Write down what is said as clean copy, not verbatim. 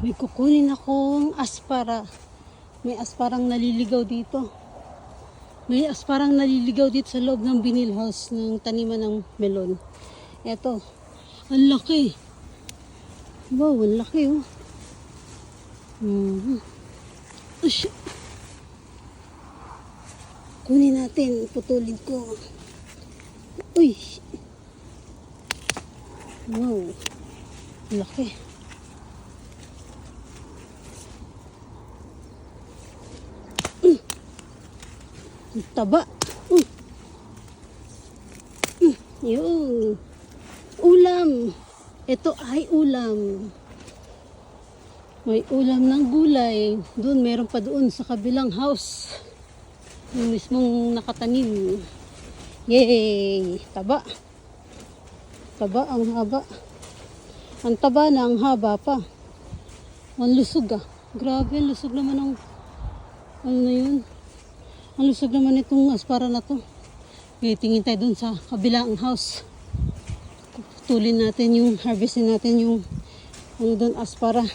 May kukunin akong aspara. May asparang naliligaw dito. May asparang naliligaw dito sa loob ng vinyl house ng taniman ng melon. Eto. Ang laki. Wow, ang laki oh. Ush. Kunin natin. Putulin ko. Uy. Wow. Ang laki. Ang taba. Yun. Ulam. Ito ay ulam. May ulam ng gulay. Doon, meron pa doon sa kabilang house. Yung mismong nakatanim. Yay! Taba. Taba, ang haba. Ang taba na, ang haba pa. Ang lusog ah. Grabe, ang lusog naman ang ano na yun. Ang lusog naman itong aspara na to. Okay, tingin tayo dun sa kabilang house. Tulin natin yung, harvestin natin yung ano dun, aspara.